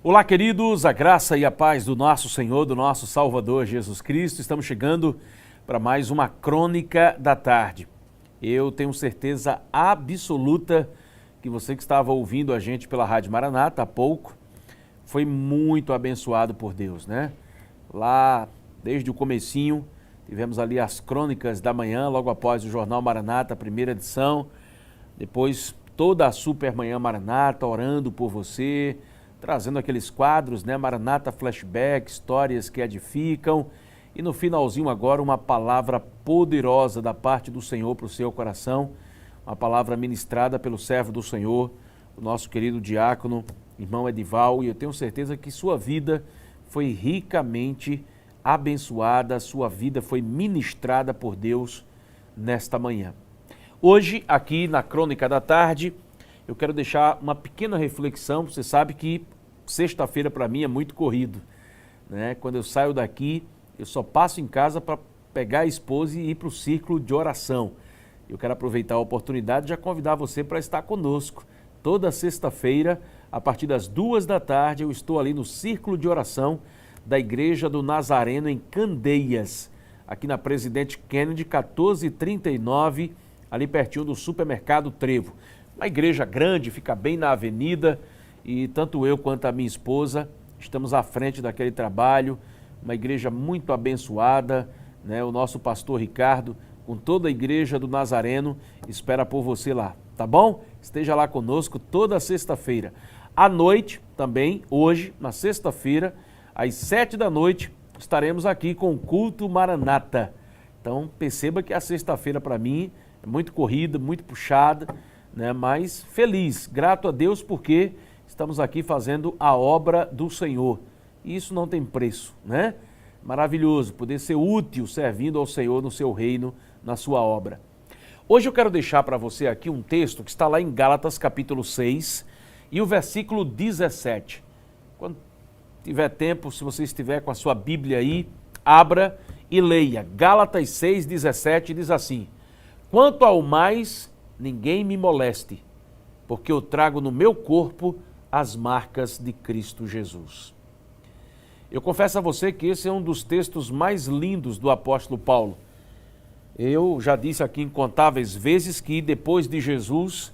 Olá, queridos, a graça e a paz do nosso Senhor, do nosso Salvador Jesus Cristo. Estamos chegando para mais uma Crônica da Tarde. Eu tenho certeza absoluta que você que estava ouvindo a gente pela Rádio Maranata há pouco foi muito abençoado por Deus, né? Lá, desde o comecinho, tivemos ali as Crônicas da Manhã, logo após o Jornal Maranata, a primeira edição. Depois, toda a Super Manhã Maranata, orando por você, trazendo aqueles quadros, né? Maranata Flashback, histórias que edificam. E no finalzinho agora, uma palavra poderosa da parte do Senhor para o seu coração. Uma palavra ministrada pelo servo do Senhor, o nosso querido diácono, irmão Edival. E eu tenho certeza que sua vida foi ricamente abençoada, sua vida foi ministrada por Deus nesta manhã. Hoje, aqui na Crônica da Tarde, eu quero deixar uma pequena reflexão. Você sabe que sexta-feira para mim é muito corrido, né? Quando eu saio daqui, eu só passo em casa para pegar a esposa e ir para o círculo de oração. Eu quero aproveitar a oportunidade de já convidar você para estar conosco. Toda sexta-feira, a partir das 2 da tarde, eu estou ali no círculo de oração da Igreja do Nazareno em Candeias, aqui na Presidente Kennedy, 1439, ali pertinho do supermercado Trevo. Uma igreja grande, fica bem na avenida, e tanto eu quanto a minha esposa estamos à frente daquele trabalho. Uma igreja muito abençoada, né? O nosso pastor Ricardo, com toda a Igreja do Nazareno, espera por você lá, tá bom? Esteja lá conosco toda sexta-feira. À noite, também, hoje, na sexta-feira, às 7 da noite, estaremos aqui com o Culto Maranata. Então, perceba que a sexta-feira para mim é muito corrida, muito puxada, né? Mas feliz, grato a Deus porque estamos aqui fazendo a obra do Senhor. E isso não tem preço, né? Maravilhoso poder ser útil servindo ao Senhor no seu reino, na sua obra. Hoje eu quero deixar para você aqui um texto que está lá em Gálatas capítulo 6 e o versículo 17. Quando tiver tempo, se você estiver com a sua Bíblia aí, abra e leia. Gálatas 6, 17 diz assim: quanto ao mais, ninguém me moleste, porque eu trago no meu corpo as marcas de Cristo Jesus. Eu confesso a você que esse é um dos textos mais lindos do apóstolo Paulo. Eu já disse aqui incontáveis vezes que depois de Jesus,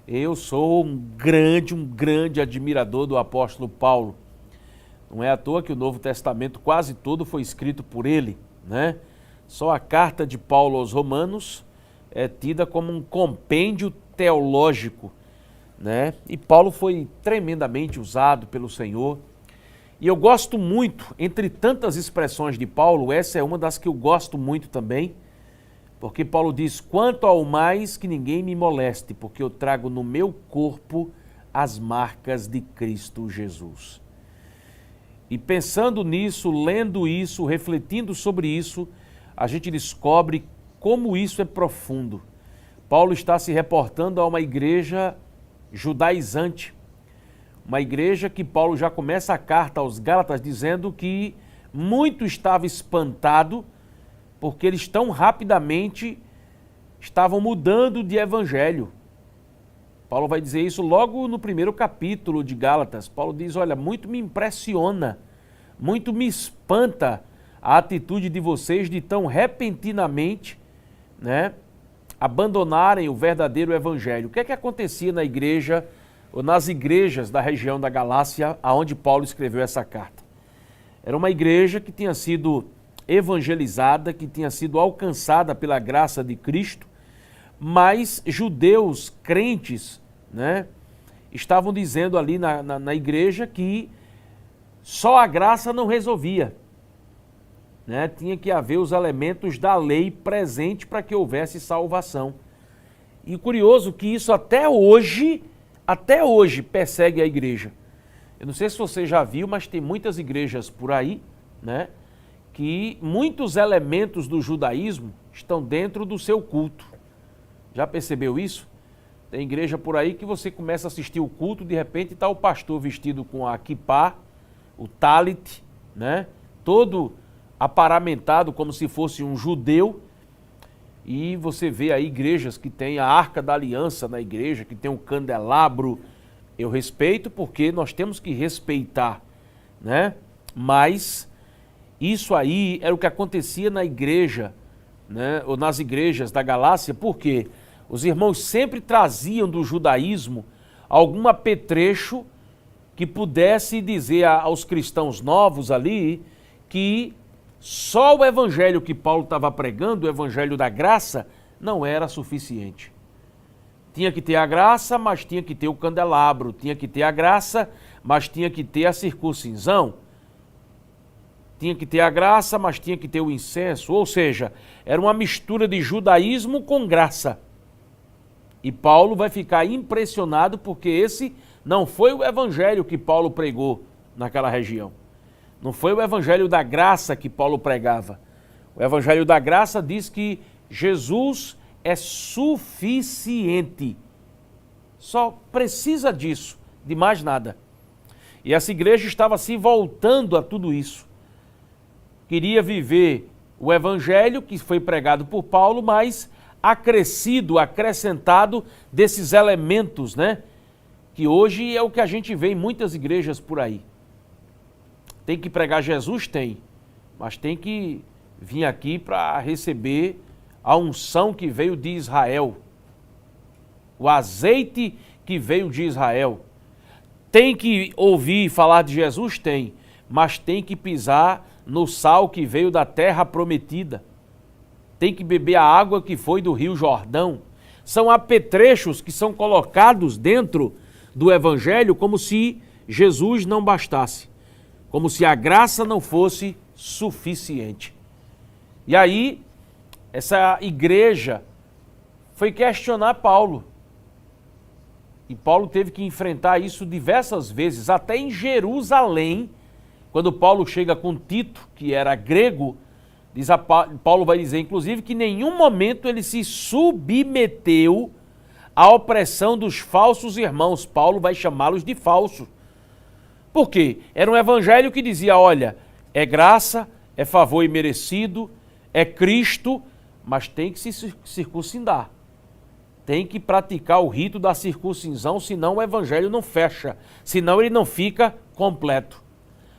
eu sou um grande admirador do apóstolo Paulo. Não é à toa que o Novo Testamento quase todo foi escrito por ele, né? Só a carta de Paulo aos Romanos é tida como um compêndio teológico, né? E Paulo foi tremendamente usado pelo Senhor. E eu gosto muito, entre tantas expressões de Paulo, essa é uma das que eu gosto muito também, porque Paulo diz: quanto ao mais, que ninguém me moleste, porque eu trago no meu corpo as marcas de Cristo Jesus. E pensando nisso, lendo isso, refletindo sobre isso, a gente descobre como isso é profundo. Paulo está se reportando a uma igreja judaizante, uma igreja que Paulo já começa a carta aos Gálatas dizendo que muito estava espantado porque eles tão rapidamente estavam mudando de evangelho. Paulo vai dizer isso logo no primeiro capítulo de Gálatas. Paulo diz: olha, muito me impressiona, muito me espanta a atitude de vocês de tão repentinamente, né, abandonarem o verdadeiro evangelho. O que é que acontecia na igreja ou nas igrejas da região da Galácia, aonde Paulo escreveu essa carta? Era uma igreja que tinha sido evangelizada, que tinha sido alcançada pela graça de Cristo, mas judeus crentes, né, estavam dizendo ali na igreja que só a graça não resolvia, né? Tinha que haver os elementos da lei presente para que houvesse salvação. E curioso que isso até hoje persegue a igreja. Eu não sei se você já viu, mas tem muitas igrejas por aí, né, que muitos elementos do judaísmo estão dentro do seu culto. Já percebeu isso? Tem igreja por aí que você começa a assistir o culto, de repente está o pastor vestido com a kippá, o talit, né, todo aparamentado como se fosse um judeu, e você vê aí igrejas que tem a Arca da Aliança na igreja, que tem um candelabro Eu respeito porque nós temos que respeitar, né? Mas isso aí era o que acontecia na igreja, né? Ou nas igrejas da Galácia, porque os irmãos sempre traziam do judaísmo algum apetrecho que pudesse dizer aos cristãos novos ali que só o evangelho que Paulo estava pregando, o evangelho da graça, não era suficiente. Tinha que ter a graça, mas tinha que ter o candelabro. Tinha que ter a graça, mas tinha que ter a circuncisão. Tinha que ter a graça, mas tinha que ter o incenso. Ou seja, era uma mistura de judaísmo com graça. E Paulo vai ficar impressionado porque esse não foi o evangelho que Paulo pregou naquela região. Não foi o evangelho da graça que Paulo pregava. O evangelho da graça diz que Jesus é suficiente. Só precisa disso, de mais nada. E essa igreja estava se voltando a tudo isso. Queria viver o evangelho que foi pregado por Paulo, mas acrescido, acrescentado desses elementos, né? Que hoje é o que a gente vê em muitas igrejas por aí. Tem que pregar Jesus? Tem. Mas tem que vir aqui para receber a unção que veio de Israel, o azeite que veio de Israel. Tem que ouvir falar de Jesus? Tem, mas tem que pisar no sal que veio da terra prometida. Tem que beber a água que foi do Rio Jordão. São apetrechos que são colocados dentro do evangelho como se Jesus não bastasse, como se a graça não fosse suficiente. E aí, essa igreja foi questionar Paulo. E Paulo teve que enfrentar isso diversas vezes, até em Jerusalém, quando Paulo chega com Tito, que era grego, Paulo vai dizer, inclusive, que em nenhum momento ele se submeteu à opressão dos falsos irmãos. Paulo vai chamá-los de falsos. Por quê? Era um evangelho que dizia, olha, é graça, é favor imerecido, é Cristo, mas tem que se circuncidar. Tem que praticar o rito da circuncisão, senão o evangelho não fecha, senão ele não fica completo.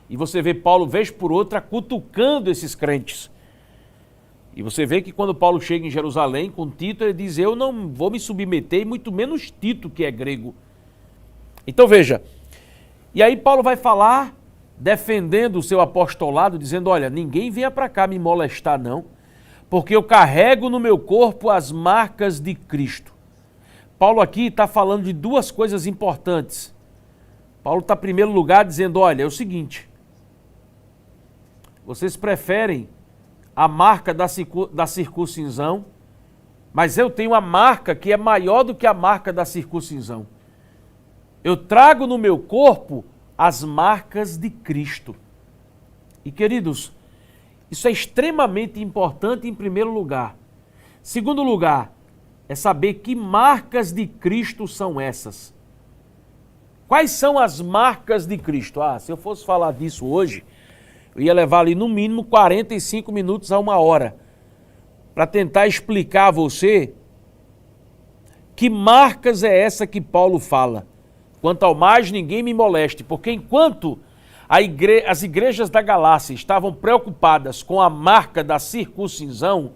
E você vê Paulo, vez por outra, cutucando esses crentes. E você vê que quando Paulo chega em Jerusalém com Tito, ele diz, eu não vou me submeter, e muito menos Tito, que é grego. Então veja, e aí Paulo vai falar, defendendo o seu apostolado, dizendo, olha, ninguém venha para cá me molestar não, porque eu carrego no meu corpo as marcas de Cristo. Paulo aqui está falando de duas coisas importantes. Paulo está, em primeiro lugar, dizendo, olha, é o seguinte, vocês preferem a marca da circuncisão, mas eu tenho a marca que é maior do que a marca da circuncisão. Eu trago no meu corpo as marcas de Cristo. E queridos, isso é extremamente importante em primeiro lugar. Segundo lugar, é saber que marcas de Cristo são essas. Quais são as marcas de Cristo? Se eu fosse falar disso hoje, eu ia levar ali no mínimo 45 minutos a 1 hora para tentar explicar a você que marcas é essa que Paulo fala. Quanto ao mais, ninguém me moleste, porque enquanto as igrejas da Galácia estavam preocupadas com a marca da circuncisão,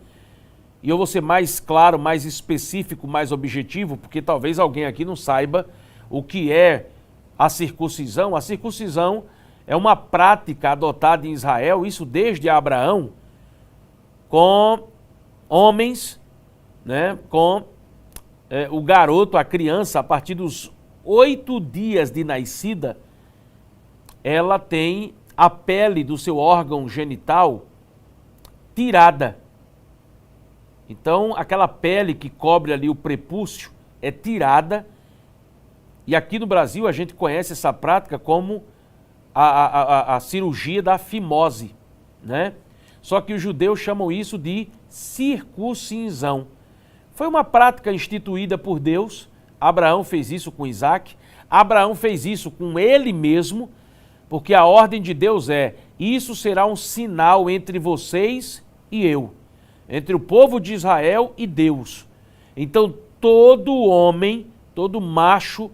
e eu vou ser mais claro, mais específico, mais objetivo, porque talvez alguém aqui não saiba o que é a circuncisão. A circuncisão é uma prática adotada em Israel, isso desde Abraão, com homens, né, com o garoto, a criança, a partir dos 8 dias de nascida, ela tem a pele do seu órgão genital tirada. Então, aquela pele que cobre ali o prepúcio é tirada, e aqui no Brasil a gente conhece essa prática como a cirurgia da fimose, né? Só que os judeus chamam isso de circuncisão. Foi uma prática instituída por Deus. Abraão fez isso com Isaac, Abraão fez isso com ele mesmo, porque a ordem de Deus é, isso será um sinal entre vocês e eu, entre o povo de Israel e Deus. Então todo homem, todo macho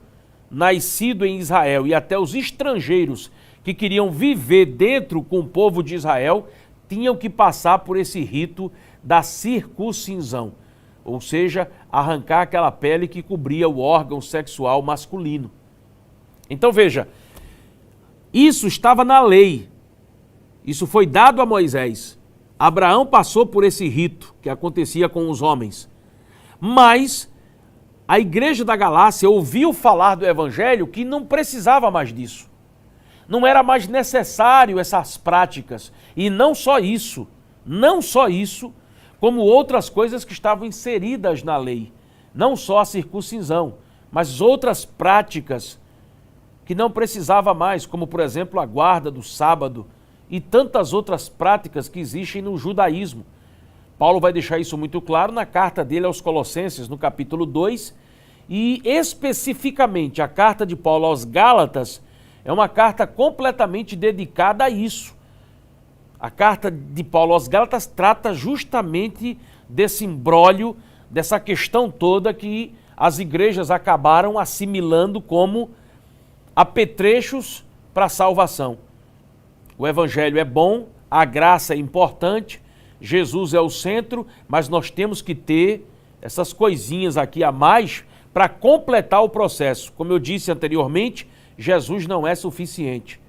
nascido em Israel e até os estrangeiros que queriam viver dentro com o povo de Israel tinham que passar por esse rito da circuncisão, ou seja, arrancar aquela pele que cobria o órgão sexual masculino. Então veja, isso estava na lei, isso foi dado a Moisés. Abraão passou por esse rito que acontecia com os homens, mas a igreja da Galácia ouviu falar do evangelho que não precisava mais disso. Não era mais necessário essas práticas. E não só isso, como outras coisas que estavam inseridas na lei. Não só a circuncisão, mas outras práticas que não precisava mais, como por exemplo a guarda do sábado e tantas outras práticas que existem no judaísmo. Paulo vai deixar isso muito claro na carta dele aos Colossenses, no capítulo 2, e especificamente a carta de Paulo aos Gálatas é uma carta completamente dedicada a isso. A carta de Paulo aos Gálatas trata justamente desse imbróglio, dessa questão toda que as igrejas acabaram assimilando como apetrechos para a salvação. O evangelho é bom, a graça é importante, Jesus é o centro, mas nós temos que ter essas coisinhas aqui a mais para completar o processo. Como eu disse anteriormente, Jesus não é suficiente.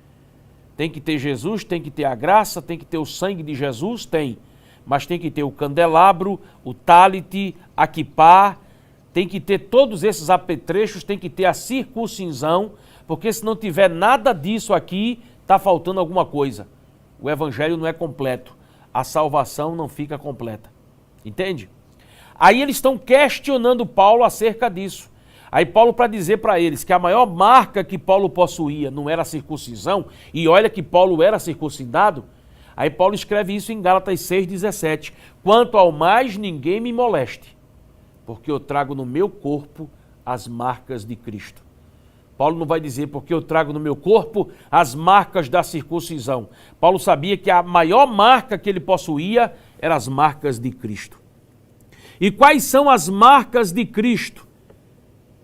Tem que ter Jesus, tem que ter a graça, tem que ter o sangue de Jesus, tem. Mas tem que ter o candelabro, o talit, a quipá, tem que ter todos esses apetrechos, tem que ter a circuncisão, porque se não tiver nada disso aqui, está faltando alguma coisa. O evangelho não é completo. A salvação não fica completa. Entende? Aí eles estão questionando Paulo acerca disso. Aí Paulo, para dizer para eles que a maior marca que Paulo possuía não era a circuncisão, e olha que Paulo era circuncidado, aí Paulo escreve isso em Gálatas 6,17. Quanto ao mais, ninguém me moleste, porque eu trago no meu corpo as marcas de Cristo. Paulo não vai dizer porque eu trago no meu corpo as marcas da circuncisão. Paulo sabia que a maior marca que ele possuía eram as marcas de Cristo. E quais são as marcas de Cristo?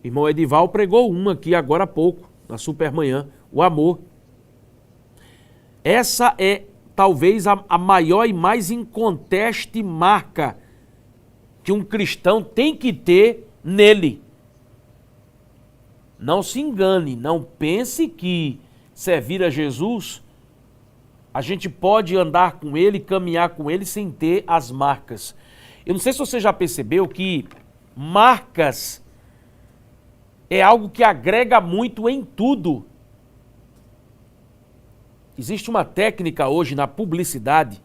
Irmão Edival pregou uma aqui agora há pouco, na Supermanhã, o amor. Essa é talvez a maior e mais inconteste marca que um cristão tem que ter nele. Não se engane, não pense que servir a Jesus, a gente pode andar com ele, caminhar com ele sem ter as marcas. Eu não sei se você já percebeu que marcas é algo que agrega muito em tudo. Existe uma técnica hoje na publicidade,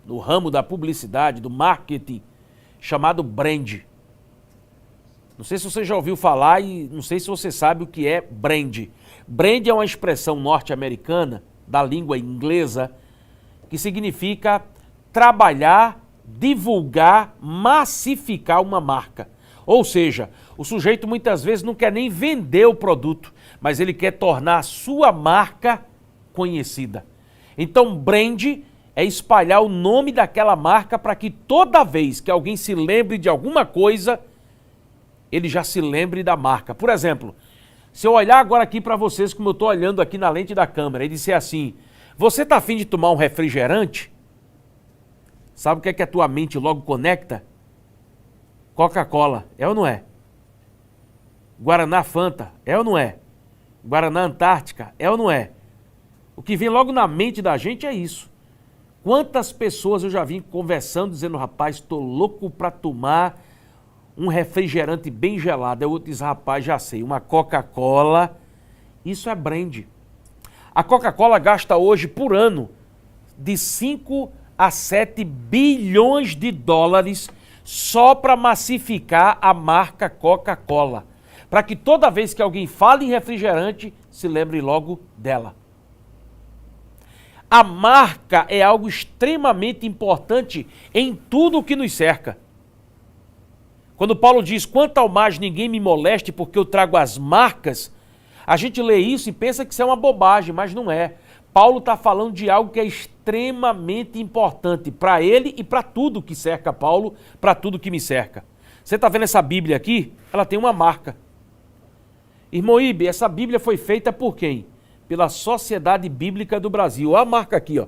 no ramo da publicidade, do marketing, chamado brand. Não sei se você já ouviu falar e não sei se você sabe o que é brand. Brand é uma expressão norte-americana, da língua inglesa, que significa trabalhar, divulgar, massificar uma marca. Ou seja, o sujeito muitas vezes não quer nem vender o produto, mas ele quer tornar a sua marca conhecida. Então, brand é espalhar o nome daquela marca para que toda vez que alguém se lembre de alguma coisa, ele já se lembre da marca. Por exemplo, se eu olhar agora aqui para vocês, como eu estou olhando aqui na lente da câmera, e disser assim, você está afim de tomar um refrigerante? Sabe o que é que a tua mente logo conecta? Coca-Cola, é ou não é? Guaraná Fanta, é ou não é? Guaraná Antártica, é ou não é? O que vem logo na mente da gente é isso. Quantas pessoas eu já vim conversando, dizendo, rapaz, estou louco para tomar um refrigerante bem gelado. Aí o outro diz, rapaz, já sei, uma Coca-Cola. Isso é brand. A Coca-Cola gasta hoje por ano de 5 a 7 bilhões de dólares só para massificar a marca Coca-Cola. Para que toda vez que alguém fale em refrigerante, se lembre logo dela. A marca é algo extremamente importante em tudo o que nos cerca. Quando Paulo diz, quanto ao mais ninguém me moleste porque eu trago as marcas, a gente lê isso e pensa que isso é uma bobagem, mas não é. Paulo está falando de algo que é extremamente importante para ele e para tudo que cerca Paulo, para tudo que me cerca. Você está vendo essa Bíblia aqui? Ela tem uma marca. Irmão Ibe, essa Bíblia foi feita por quem? Pela Sociedade Bíblica do Brasil. Olha a marca aqui, ó.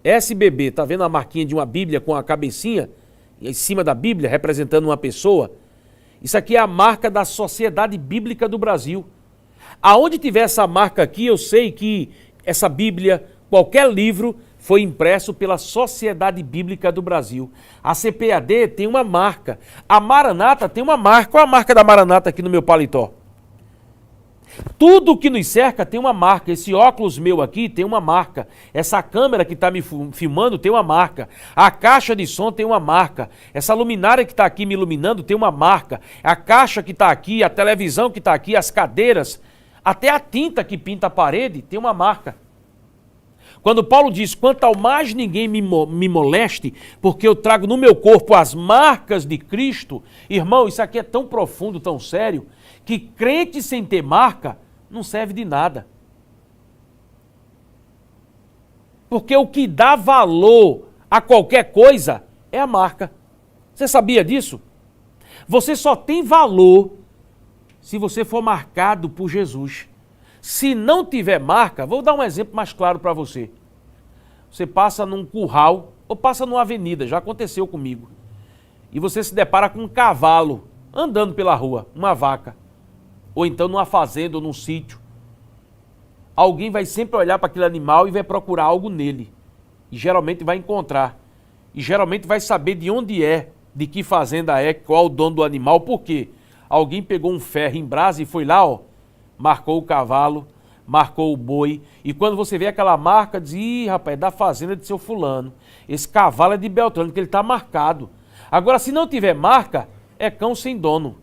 SBB, tá vendo a marquinha de uma Bíblia com a cabecinha em cima da Bíblia, representando uma pessoa? Isso aqui é a marca da Sociedade Bíblica do Brasil. Aonde tiver essa marca aqui, eu sei que essa Bíblia, qualquer livro, foi impresso pela Sociedade Bíblica do Brasil. A CPAD tem uma marca. A Maranata tem uma marca. Qual é a marca da Maranata aqui no meu paletó? Tudo que nos cerca tem uma marca. Esse óculos meu aqui tem uma marca. Essa câmera que está me filmando tem uma marca. A caixa de som tem uma marca. Essa luminária que está aqui me iluminando tem uma marca. A caixa que está aqui, a televisão que está aqui, as cadeiras, até a tinta que pinta a parede tem uma marca. Quando Paulo diz, quanto ao mais ninguém me moleste, porque eu trago no meu corpo as marcas de Cristo, irmão, isso aqui é tão profundo, tão sério, que crente sem ter marca não serve de nada. Porque o que dá valor a qualquer coisa é a marca. Você sabia disso? Você só tem valor se você for marcado por Jesus. Se não tiver marca, vou dar um exemplo mais claro para você. Você passa num curral ou passa numa avenida, já aconteceu comigo. E você se depara com um cavalo andando pela rua, uma vaca. Ou então numa fazenda ou num sítio. Alguém vai sempre olhar para aquele animal e vai procurar algo nele. E geralmente vai encontrar. E geralmente vai saber de onde é, de que fazenda é, qual é o dono do animal, por quê? Alguém pegou um ferro em brasa e foi lá, ó, marcou o cavalo, marcou o boi. E quando você vê aquela marca, diz, ih, rapaz, é da fazenda de seu fulano. Esse cavalo é de Beltrano, porque ele está marcado. Agora, se não tiver marca, é cão sem dono.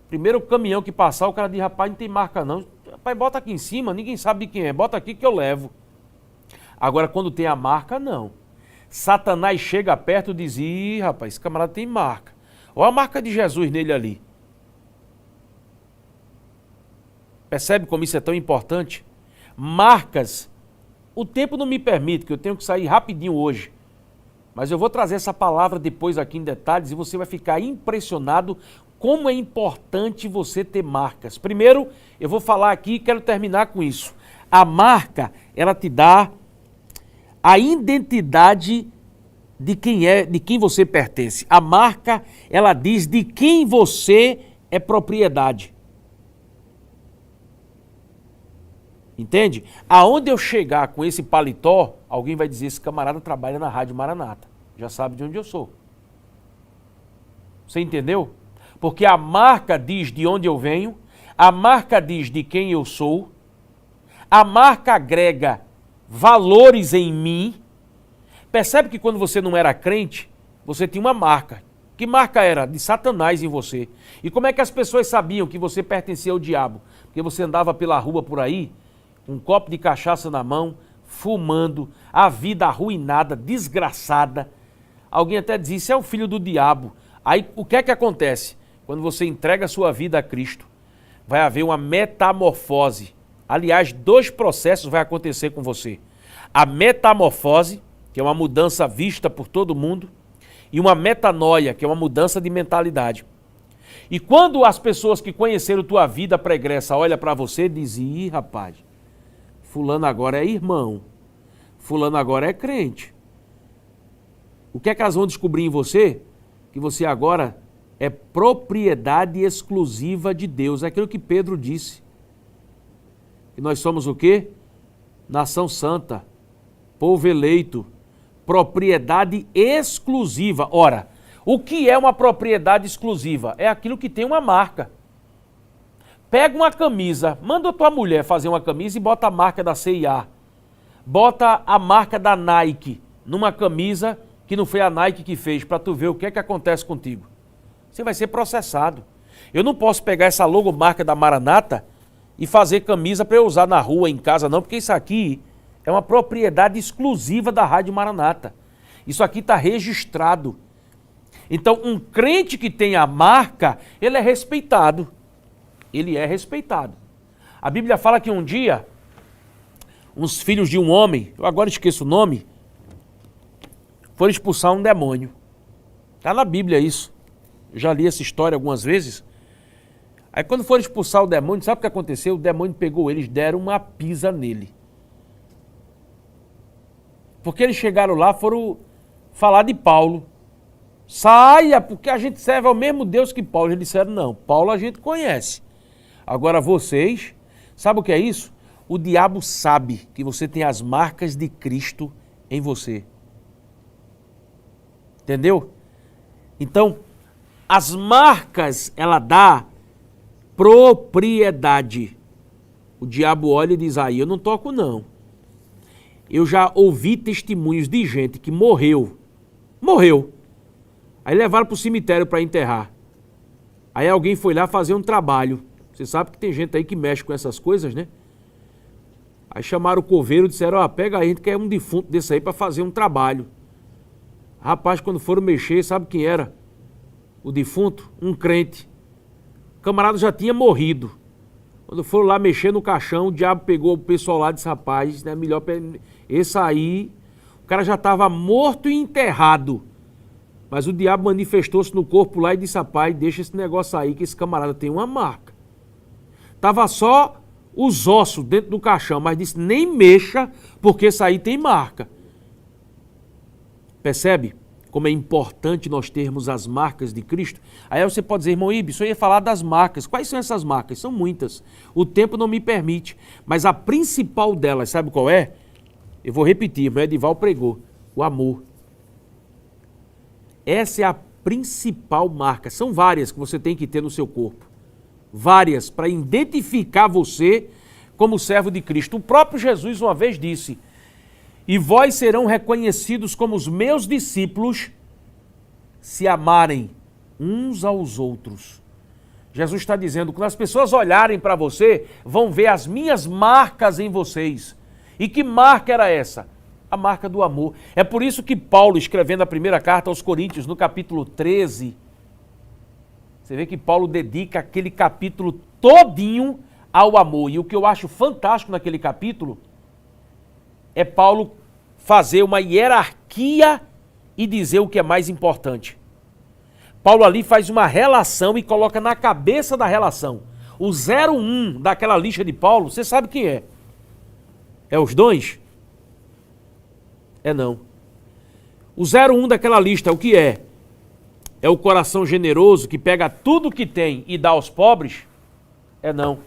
Primeiro caminhão que passar, o cara diz, rapaz, não tem marca não. Rapaz, bota aqui em cima, ninguém sabe de quem é. Bota aqui que eu levo. Agora, quando tem a marca, não. Satanás chega perto e diz, ih, rapaz, esse camarada tem marca. Olha a marca de Jesus nele ali. Percebe como isso é tão importante? Marcas. O tempo não me permite, que eu tenho que sair rapidinho hoje. Mas eu vou trazer essa palavra depois aqui em detalhes e você vai ficar impressionado como é importante você ter marcas. Primeiro, eu vou falar aqui e quero terminar com isso. A marca, ela te dá a identidade de quem é, de quem você pertence. A marca, ela diz de quem você é propriedade. Entende? Aonde eu chegar com esse paletó, alguém vai dizer, esse camarada trabalha na Rádio Maranata. Já sabe de onde eu sou. Você entendeu? Porque a marca diz de onde eu venho, a marca diz de quem eu sou, a marca agrega valores em mim. Percebe que quando você não era crente, você tinha uma marca. Que marca era? De Satanás em você. E como é que as pessoas sabiam que você pertencia ao diabo? Porque você andava pela rua por aí, um copo de cachaça na mão, fumando, a vida arruinada, desgraçada. Alguém até dizia, isso é o filho do diabo. Aí o que é que acontece? Quando você entrega a sua vida a Cristo, vai haver uma metamorfose. Aliás, 2 processos vai acontecer com você. A metamorfose, que é uma mudança vista por todo mundo, e uma metanoia, que é uma mudança de mentalidade. E quando as pessoas que conheceram tua vida pregressa olham para você, dizem, ih, rapaz, fulano agora é irmão, fulano agora é crente. O que é que elas vão descobrir em você? Que você agora é propriedade exclusiva de Deus. É aquilo que Pedro disse. Que nós somos o quê? Nação santa, povo eleito, propriedade exclusiva. Ora, o que é uma propriedade exclusiva? É aquilo que tem uma marca. Pega uma camisa, manda a tua mulher fazer uma camisa e bota a marca da C&A. Bota a marca da Nike numa camisa que não foi a Nike que fez, para tu ver o que é que acontece contigo. Você vai ser processado. Eu não posso pegar essa logomarca da Maranata e fazer camisa para eu usar na rua, em casa, não, porque isso aqui é uma propriedade exclusiva da Rádio Maranata. Isso aqui está registrado. Então, um crente que tem a marca, ele é respeitado. Ele é respeitado. A Bíblia fala que um dia, uns filhos de um homem, eu agora esqueço o nome, foram expulsar um demônio. Está na Bíblia isso. Eu já li essa história algumas vezes. Aí quando foram expulsar o demônio, sabe o que aconteceu? O demônio pegou eles, deram uma pisa nele. Porque eles chegaram lá, foram falar de Paulo. Saia, porque a gente serve ao mesmo Deus que Paulo. Eles disseram, não, Paulo a gente conhece. Agora vocês, sabe o que é isso? O diabo sabe que você tem as marcas de Cristo em você. Entendeu? Então, as marcas, ela dá propriedade. O diabo olha e diz, aí eu não toco não. Eu já ouvi testemunhos de gente que morreu. Aí levaram para o cemitério para enterrar. Aí alguém foi lá fazer um trabalho. Você sabe que tem gente aí que mexe com essas coisas, né? Aí chamaram o coveiro e disseram, ó, pega aí, a gente quer um defunto desse aí para fazer um trabalho. Rapaz, quando foram mexer, sabe quem era? O defunto? Um crente. O camarada já tinha morrido. Quando foram lá mexer no caixão, o diabo pegou o pessoal lá e disse, rapaz, né, melhor esse aí, o cara já estava morto e enterrado. Mas o diabo manifestou-se no corpo lá e disse, rapaz, deixa esse negócio aí que esse camarada tem uma marca. Tava só os ossos dentro do caixão, mas disse, nem mexa, porque isso aí tem marca. Percebe como é importante nós termos as marcas de Cristo? Aí você pode dizer, irmão Ibe, eu ia falar das marcas. Quais são essas marcas? São muitas. O tempo não me permite. Mas a principal delas, sabe qual é? Eu vou repetir, irmão Edival pregou. O amor. Essa é a principal marca. São várias que você tem que ter no seu corpo. Várias, para identificar você como servo de Cristo. O próprio Jesus uma vez disse, e vós serão reconhecidos como os meus discípulos se amarem uns aos outros. Jesus está dizendo, quando as pessoas olharem para você, vão ver as minhas marcas em vocês. E que marca era essa? A marca do amor. É por isso que Paulo, escrevendo a primeira carta aos Coríntios, no capítulo 13, você vê que Paulo dedica aquele capítulo todinho ao amor. E o que eu acho fantástico naquele capítulo é Paulo fazer uma hierarquia e dizer o que é mais importante. Paulo ali faz uma relação e coloca na cabeça da relação. O 01 daquela lista de Paulo, você sabe quem é? É os dons? É não. O 01 daquela lista, o que é? É o coração generoso que pega tudo que tem e dá aos pobres? É não.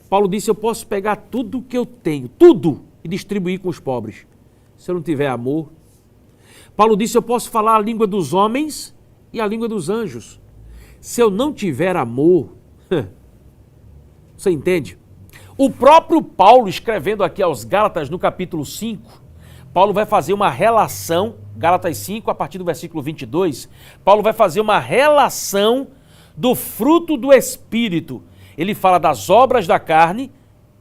Paulo disse, eu posso pegar tudo que eu tenho, tudo, e distribuir com os pobres. Se eu não tiver amor. Paulo disse, eu posso falar a língua dos homens e a língua dos anjos. Se eu não tiver amor, você entende? O próprio Paulo, escrevendo aqui aos Gálatas no capítulo 5, Paulo vai fazer uma relação, Gálatas 5, a partir do versículo 22, Paulo vai fazer uma relação do fruto do Espírito. Ele fala das obras da carne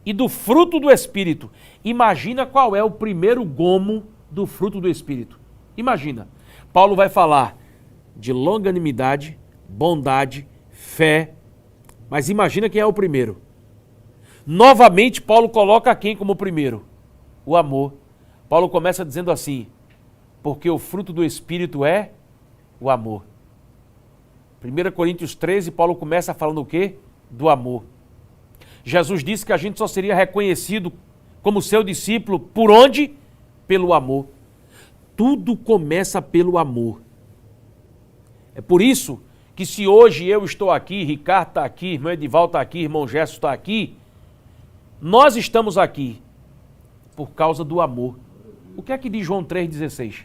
e do fruto do Espírito. Imagina qual é o primeiro gomo do fruto do Espírito. Imagina, Paulo vai falar de longanimidade, bondade, fé, mas imagina quem é o primeiro. Novamente, Paulo coloca quem como primeiro? O amor. Paulo começa dizendo assim, porque o fruto do Espírito é o amor. 1 Coríntios 13, Paulo começa falando o quê? Do amor. Jesus disse que a gente só seria reconhecido como seu discípulo por onde? Pelo amor. Tudo começa pelo amor. É por isso que se hoje eu estou aqui, Ricardo está aqui, irmão Edival está aqui, irmão Gerson está aqui, nós estamos aqui por causa do amor. O que é que diz João 3,16?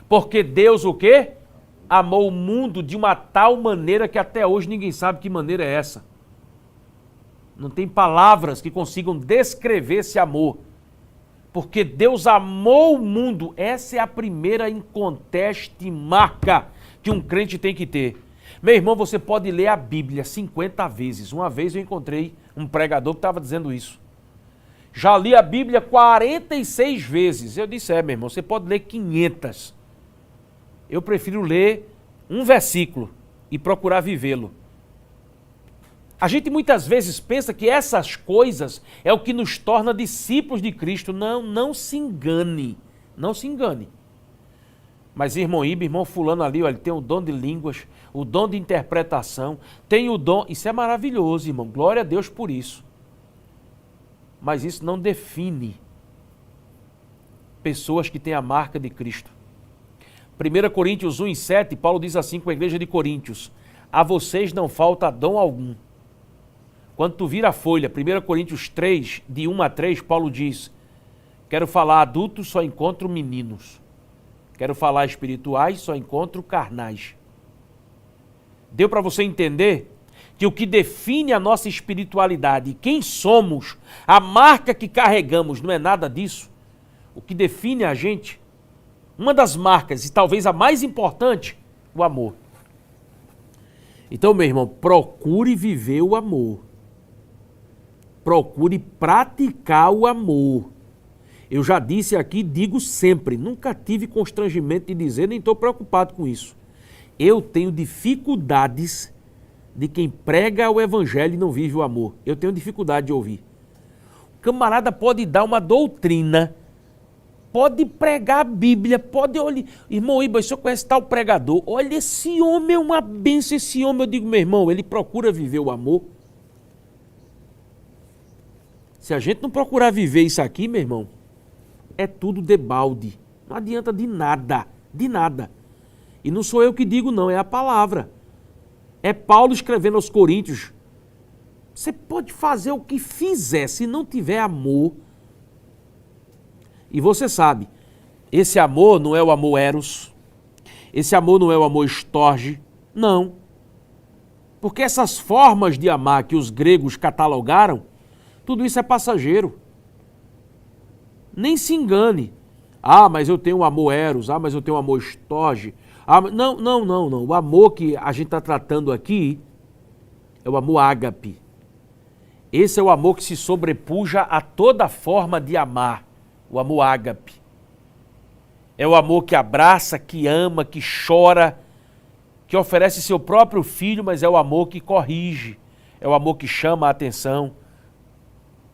Porque Deus o quê? Amou o mundo de uma tal maneira que até hoje ninguém sabe que maneira é essa. Não tem palavras que consigam descrever esse amor. Porque Deus amou o mundo. Essa é a primeira inconteste marca que um crente tem que ter. Meu irmão, você pode ler a Bíblia 50 vezes. Uma vez eu encontrei um pregador que estava dizendo isso. Já li a Bíblia 46 vezes. Eu disse, meu irmão, você pode ler 500. Eu prefiro ler um versículo e procurar vivê-lo. A gente muitas vezes pensa que essas coisas é o que nos torna discípulos de Cristo. Não, não se engane. Não se engane. Mas irmão Iba, irmão fulano ali, olha, tem o dom de línguas, o dom de interpretação, tem o dom, isso é maravilhoso, irmão, glória a Deus por isso. Mas isso não define pessoas que têm a marca de Cristo. 1 Coríntios 1:7, Paulo diz assim com a igreja de Coríntios: a vocês não falta dom algum. Quando tu vira a folha, 1 Coríntios 3, de 1 a 3, Paulo diz: quero falar adultos, só encontro meninos. Quero falar espirituais, só encontro carnais. Deu para você entender que o que define a nossa espiritualidade, quem somos, a marca que carregamos, não é nada disso? O que define a gente, uma das marcas, e talvez a mais importante, o amor. Então, meu irmão, procure viver o amor. Procure praticar o amor. Eu já disse aqui, digo sempre, nunca tive constrangimento de dizer, nem estou preocupado com isso. Eu tenho dificuldades de quem prega o evangelho e não vive o amor. Eu tenho dificuldade de ouvir. O camarada pode dar uma doutrina, pode pregar a Bíblia, pode olhar. Irmão Iba, se eu conhece tal pregador, olha, esse homem é uma bênção, esse homem, eu digo, meu irmão, ele procura viver o amor. Se a gente não procurar viver isso aqui, meu irmão, é tudo debalde. Não adianta de nada, de nada. E não sou eu que digo não, é a palavra. É Paulo escrevendo aos Coríntios. Você pode fazer o que fizer, se não tiver amor. E você sabe, esse amor não é o amor eros, esse amor não é o amor estorge, não. Porque essas formas de amar que os gregos catalogaram, tudo isso é passageiro. Nem se engane. Ah, mas eu tenho um amor eros, ah, mas eu tenho um amor estorge. Ah, não. O amor que a gente está tratando aqui é o amor ágape. Esse é o amor que se sobrepuja a toda forma de amar. O amor ágape. É o amor que abraça, que ama, que chora, que oferece seu próprio filho, mas é o amor que corrige. É o amor que chama a atenção.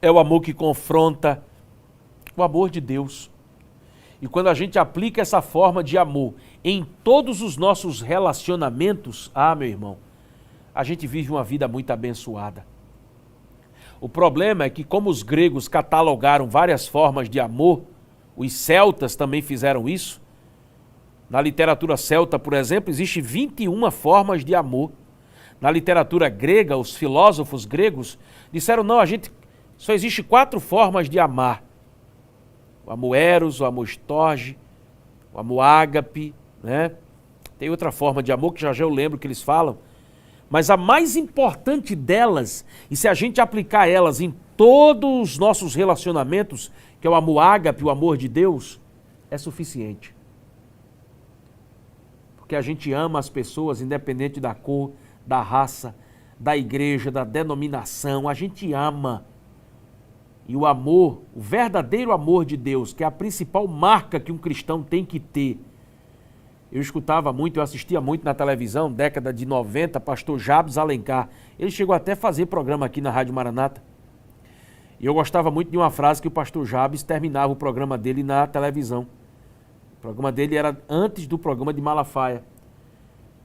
É o amor que confronta. O amor de Deus. E quando a gente aplica essa forma de amor em todos os nossos relacionamentos, meu irmão, a gente vive uma vida muito abençoada. O problema é que, como os gregos catalogaram várias formas de amor, os celtas também fizeram isso. Na literatura celta, por exemplo, existem 21 formas de amor. Na literatura grega, os filósofos gregos disseram, não, só existe 4 formas de amar. O amor eros, o amor estorge, o amor ágape, né? Tem outra forma de amor que já eu lembro que eles falam. Mas a mais importante delas, e se a gente aplicar elas em todos os nossos relacionamentos, que é o amor ágape, o amor de Deus, é suficiente. Porque a gente ama as pessoas, independente da cor, da raça, da igreja, da denominação, a gente ama. E o amor, o verdadeiro amor de Deus, que é a principal marca que um cristão tem que ter. Eu escutava muito, eu assistia muito na televisão, década de 90, pastor Jabes Alencar. Ele chegou até a fazer programa aqui na Rádio Maranata. E eu gostava muito de uma frase que o pastor Jabes terminava o programa dele na televisão. O programa dele era antes do programa de Malafaia.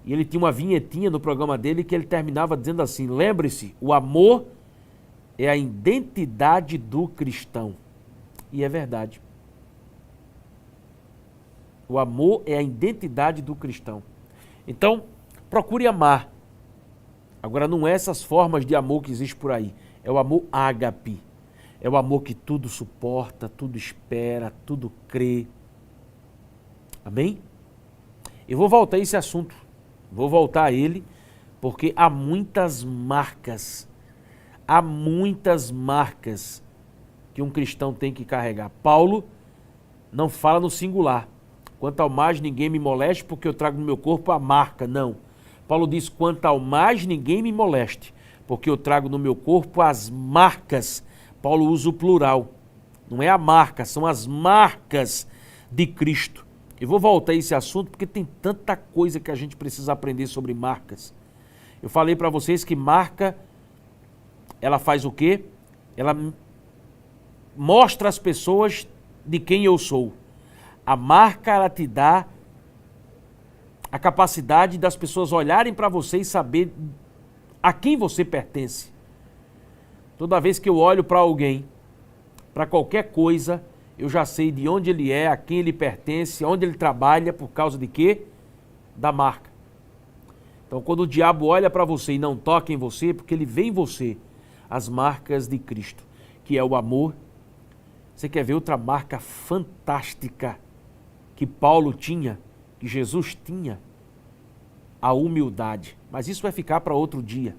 E ele tinha uma vinhetinha no programa dele que ele terminava dizendo assim, lembre-se, o amor é a identidade do cristão. E é verdade. O amor é a identidade do cristão. Então, procure amar. Agora, não é essas formas de amor que existem por aí. É o amor ágape. É o amor que tudo suporta, tudo espera, tudo crê. Amém? Eu vou voltar a esse assunto. Vou voltar a ele, porque há muitas marcas. Há muitas marcas que um cristão tem que carregar. Paulo não fala no singular. Quanto ao mais ninguém me moleste, porque eu trago no meu corpo a marca. Não. Paulo diz, quanto ao mais ninguém me moleste, porque eu trago no meu corpo as marcas. Paulo usa o plural. Não é a marca, são as marcas de Cristo. Eu vou voltar a esse assunto porque tem tanta coisa que a gente precisa aprender sobre marcas. Eu falei para vocês que marca, ela faz o quê? Ela mostra às pessoas de quem eu sou. A marca, ela te dá a capacidade das pessoas olharem para você e saber a quem você pertence. Toda vez que eu olho para alguém, para qualquer coisa, eu já sei de onde ele é, a quem ele pertence, onde ele trabalha, por causa de quê? Da marca. Então, quando o diabo olha para você e não toca em você, porque ele vê em você as marcas de Cristo, que é o amor. Você quer ver outra marca fantástica que Paulo tinha, que Jesus tinha? A humildade. Mas isso vai ficar para outro dia,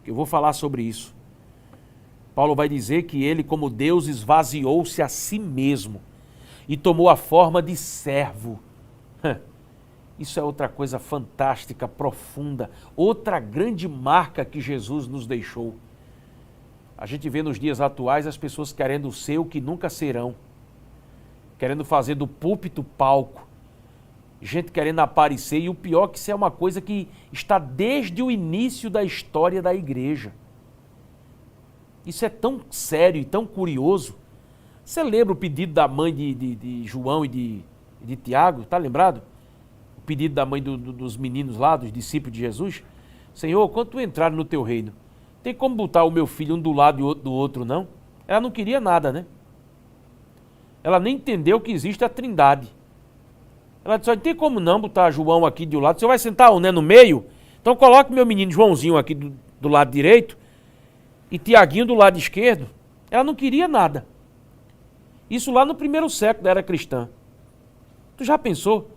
que eu vou falar sobre isso. Paulo vai dizer que ele, como Deus, esvaziou-se a si mesmo e tomou a forma de servo. Isso é outra coisa fantástica, profunda, outra grande marca que Jesus nos deixou. A gente vê nos dias atuais as pessoas querendo ser o que nunca serão, querendo fazer do púlpito palco, gente querendo aparecer, e o pior é que isso é uma coisa que está desde o início da história da igreja. Isso é tão sério e tão curioso. Você lembra o pedido da mãe de João e de Tiago? Está lembrado? O pedido da mãe dos meninos lá, dos discípulos de Jesus? Senhor, quando tu entrar no teu reino, tem como botar o meu filho um do lado e do outro, não? Ela não queria nada, né? Ela nem entendeu que existe a Trindade. Ela disse, não tem como não botar João aqui de um lado. Você vai sentar um, né, no meio? Então coloque meu menino Joãozinho aqui do lado direito e Tiaguinho do lado esquerdo. Ela não queria nada. Isso lá no primeiro século da era cristã. Tu já pensou?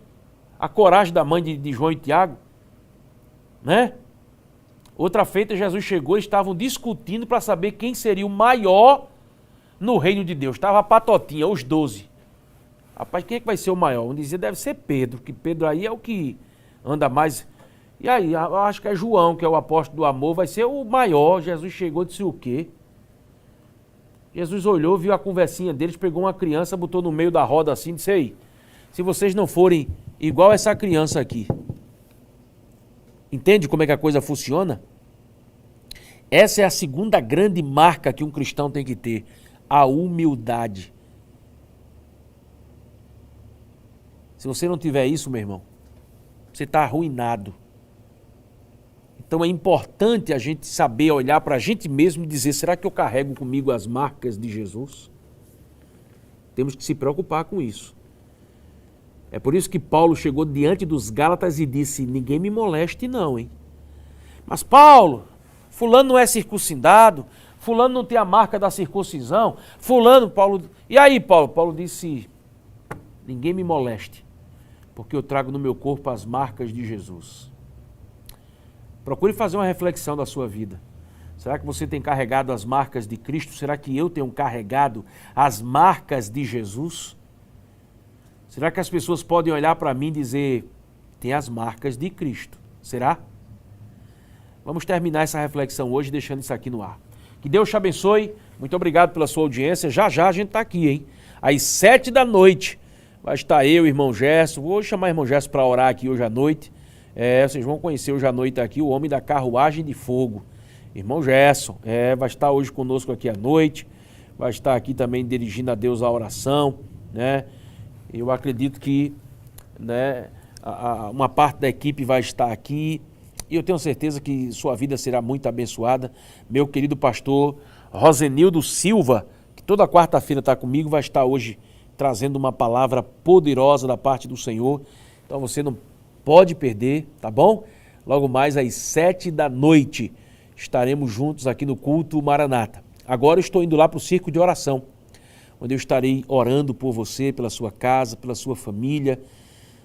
A coragem da mãe de João e Tiago? Né? Outra feita, Jesus chegou e estavam discutindo para saber quem seria o maior no reino de Deus. Estava a patotinha, os 12. Rapaz, quem é que vai ser o maior? Um dizia, deve ser Pedro, que Pedro aí é o que anda mais. E aí, eu acho que é João, que é o apóstolo do amor, vai ser o maior. Jesus chegou e disse o quê? Jesus olhou, viu a conversinha deles, pegou uma criança, botou no meio da roda assim, disse, aí, se vocês não forem igual essa criança aqui, entende como é que a coisa funciona? Essa é a segunda grande marca que um cristão tem que ter, a humildade. Se você não tiver isso, meu irmão, você está arruinado. Então é importante a gente saber olhar para a gente mesmo e dizer, será que eu carrego comigo as marcas de Jesus? Temos que se preocupar com isso. É por isso que Paulo chegou diante dos Gálatas e disse, ninguém me moleste não, hein? Mas Paulo, fulano não é circuncidado, fulano não tem a marca da circuncisão, Paulo... E aí, Paulo? Paulo disse, ninguém me moleste, porque eu trago no meu corpo as marcas de Jesus. Procure fazer uma reflexão da sua vida. Será que você tem carregado as marcas de Cristo? Será que eu tenho carregado as marcas de Jesus? Será que as pessoas podem olhar para mim e dizer, tem as marcas de Cristo? Será? Vamos terminar essa reflexão hoje deixando isso aqui no ar. Que Deus te abençoe. Muito obrigado pela sua audiência. Já já a gente está aqui, hein? Às 7 da noite vai estar eu, irmão Gerson. Vou chamar o irmão Gerson para orar aqui hoje à noite. Vocês vão conhecer hoje à noite aqui o homem da carruagem de fogo. Irmão Gerson, vai estar hoje conosco aqui à noite. Vai estar aqui também dirigindo a Deus a oração, né? Eu acredito que, né, uma parte da equipe vai estar aqui e eu tenho certeza que sua vida será muito abençoada. Meu querido pastor Rosenildo Silva, que toda quarta-feira está comigo, vai estar hoje trazendo uma palavra poderosa da parte do Senhor. Então você não pode perder, tá bom? Logo mais às 7 da noite estaremos juntos aqui no culto Maranata. Agora eu estou indo lá para o circo de oração, onde eu estarei orando por você, pela sua casa, pela sua família,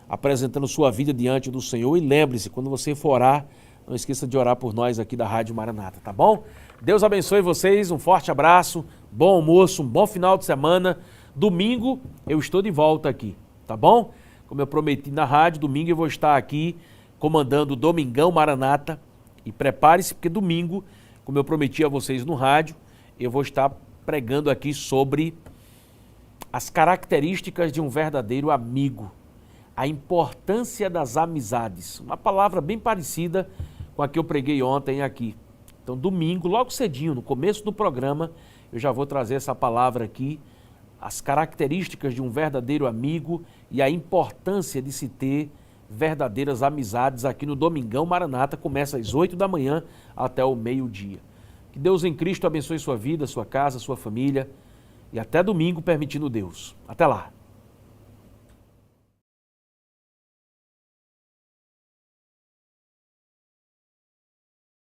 apresentando sua vida diante do Senhor. E lembre-se, quando você for orar, não esqueça de orar por nós aqui da Rádio Maranata, tá bom? Deus abençoe vocês, um forte abraço, bom almoço, um bom final de semana. Domingo eu estou de volta aqui, tá bom? Como eu prometi na rádio, domingo eu vou estar aqui comandando o Domingão Maranata. E prepare-se, porque domingo, como eu prometi a vocês no rádio, eu vou estar pregando aqui sobre as características de um verdadeiro amigo, a importância das amizades. Uma palavra bem parecida com a que eu preguei ontem aqui. Então, domingo, logo cedinho, no começo do programa, eu já vou trazer essa palavra aqui, as características de um verdadeiro amigo e a importância de se ter verdadeiras amizades aqui no Domingão Maranata. Começa às 8 da manhã até o meio-dia. Que Deus em Cristo abençoe sua vida, sua casa, sua família e até domingo, permitindo Deus. Até lá!